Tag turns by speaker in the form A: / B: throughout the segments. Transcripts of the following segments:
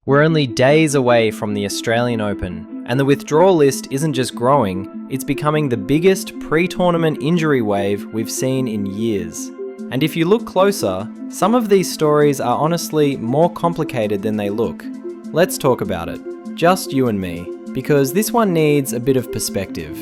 A: We're only days away from the Australian Open, and the withdrawal list isn't just growing, it's becoming the biggest pre-tournament injury wave we've seen in years. And if you look closer, some of these stories are honestly more complicated than they look. Let's talk about it, just you and me, because this one needs a bit of perspective.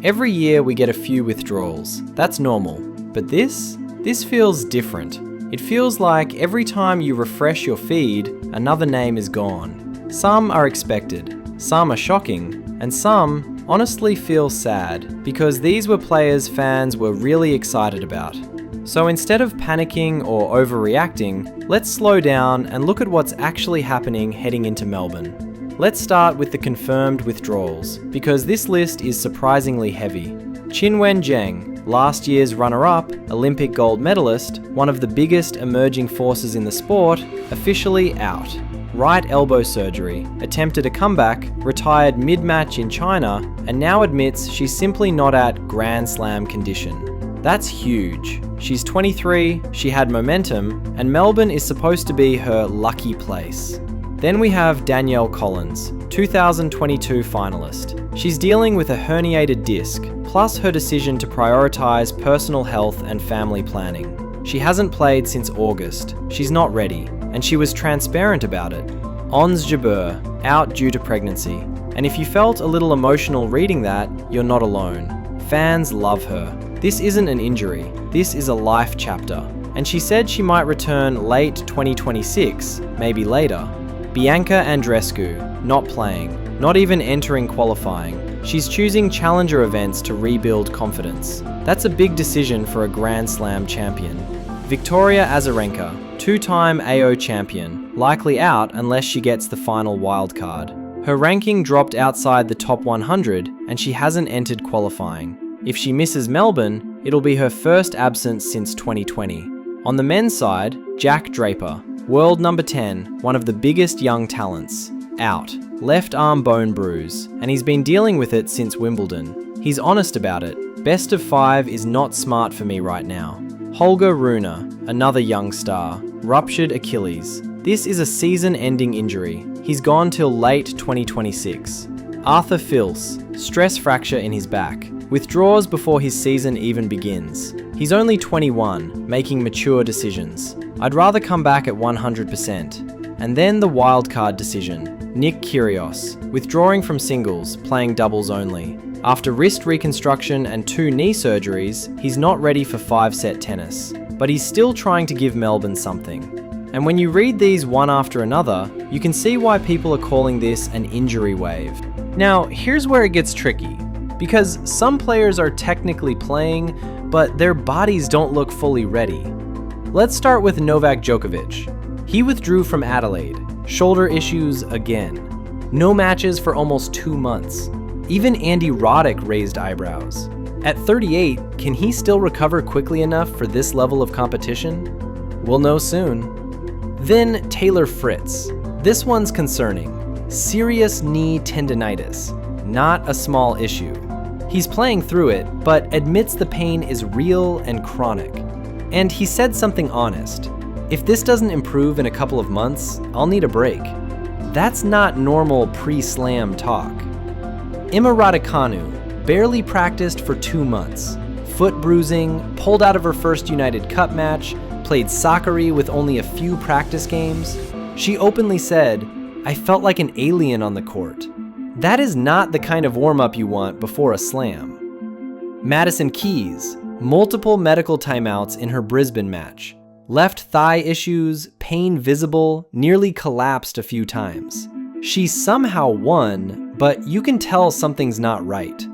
A: Every year we get a few withdrawals, that's normal, but this feels different. It feels like every time you refresh your feed, another name is gone. Some are expected, some are shocking, and some honestly feel sad, because these were players fans were really excited about. So instead of panicking or overreacting, let's slow down and look at what's actually happening heading into Melbourne. Let's start with the confirmed withdrawals, because this list is surprisingly heavy. Qinwen Zheng, last year's runner-up, Olympic gold medalist, one of the biggest emerging forces in the sport, officially out. Right elbow surgery, attempted a comeback, retired mid-match in China, and now admits she's simply not at Grand Slam condition. That's huge. She's 23, she had momentum, and Melbourne is supposed to be her lucky place. Then we have Danielle Collins, 2022 finalist. She's dealing with a herniated disc, plus her decision to prioritize personal health and family planning. She hasn't played since August, she's not ready, and she was transparent about it. Ons Jabeur, out due to pregnancy. And if you felt a little emotional reading that, you're not alone. Fans love her. This isn't an injury, this is a life chapter. And she said she might return late 2026, maybe later. Bianca Andreescu, not playing, not even entering qualifying. She's choosing challenger events to rebuild confidence. That's a big decision for a Grand Slam champion. Victoria Azarenka, two-time AO champion, likely out unless she gets the final wildcard. Her ranking dropped outside the top 100 and she hasn't entered qualifying. If she misses Melbourne, it'll be her first absence since 2020. On the men's side, Jack Draper, world number 10, one of the biggest young talents, out. Left arm bone bruise, and he's been dealing with it since Wimbledon. He's honest about it. Best of 5 is not smart for me right now. Holger Rune, another young star, ruptured Achilles. This is a season-ending injury. He's gone till late 2026. Arthur Fils, stress fracture in his back. Withdraws before his season even begins. He's only 21, making mature decisions. I'd rather come back at 100%. And then the wildcard decision. Nick Kyrgios, withdrawing from singles, playing doubles only. After wrist reconstruction and 2 knee surgeries, he's not ready for 5-set tennis. But he's still trying to give Melbourne something. And when you read these one after another, you can see why people are calling this an injury wave. Now, here's where it gets tricky. Because some players are technically playing, but their bodies don't look fully ready. Let's start with Novak Djokovic. He withdrew from Adelaide, shoulder issues again. No matches for almost 2 months. Even Andy Roddick raised eyebrows. At 38, can he still recover quickly enough for this level of competition? We'll know soon. Then Taylor Fritz. This one's concerning. Serious knee tendinitis, not a small issue. He's playing through it, but admits the pain is real and chronic. And he said something honest. If this doesn't improve in a couple of months, I'll need a break. That's not normal pre-slam talk. Emma Raducanu barely practiced for 2 months. Foot bruising, pulled out of her first United Cup match, played soccer with only a few practice games. She openly said, "I felt like an alien on the court." That is not the kind of warm-up you want before a slam. Madison Keys, multiple medical timeouts in her Brisbane match. Left thigh issues, pain visible, nearly collapsed a few times. She somehow won, but you can tell something's not right.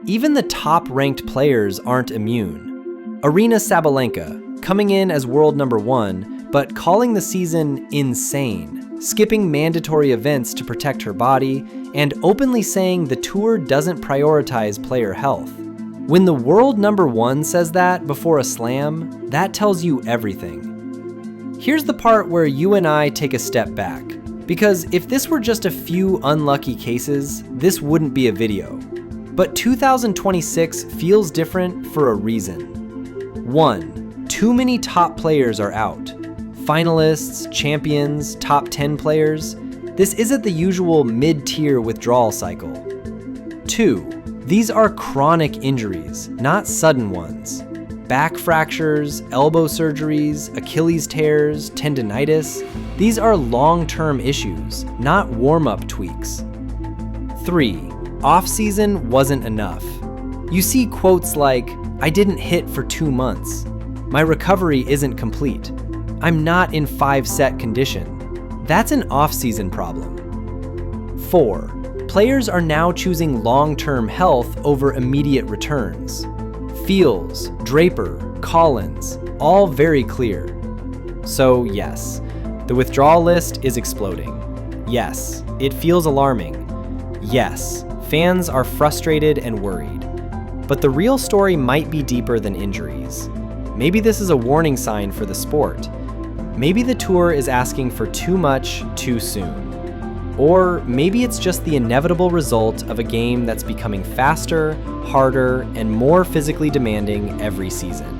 A: Even the top-ranked players aren't immune. Arina Sabalenka, coming in as world number 1, but calling the season insane, skipping mandatory events to protect her body, and openly saying the tour doesn't prioritize player health. When the world number 1 says that before a slam, that tells you everything. Here's the part where you and I take a step back, because if this were just a few unlucky cases, this wouldn't be a video. But 2026 feels different for a reason. 1. Too many top players are out. Finalists, champions, top 10 players. This isn't the usual mid-tier withdrawal cycle. 2. These are chronic injuries, not sudden ones. Back fractures, elbow surgeries, Achilles tears, tendinitis, these are long-term issues, not warm-up tweaks. 3. Off-season wasn't enough. You see quotes like, "I didn't hit for 2 months. My recovery isn't complete. I'm not in 5-set condition." That's an off-season problem. 4. Players are now choosing long-term health over immediate returns. Fields, Draper, Collins, all very clear. So yes, the withdrawal list is exploding. Yes, it feels alarming. Yes, fans are frustrated and worried. But the real story might be deeper than injuries. Maybe this is a warning sign for the sport. Maybe the tour is asking for too much too soon. Or maybe it's just the inevitable result of a game that's becoming faster, harder, and more physically demanding every season.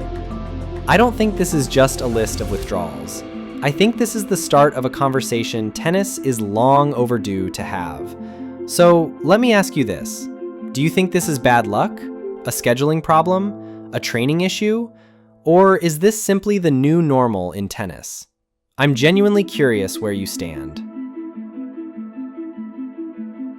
A: I don't think this is just a list of withdrawals. I think this is the start of a conversation tennis is long overdue to have. So let me ask you this. Do you think this is bad luck? A scheduling problem? A training issue? Or is this simply the new normal in tennis? I'm genuinely curious where you stand.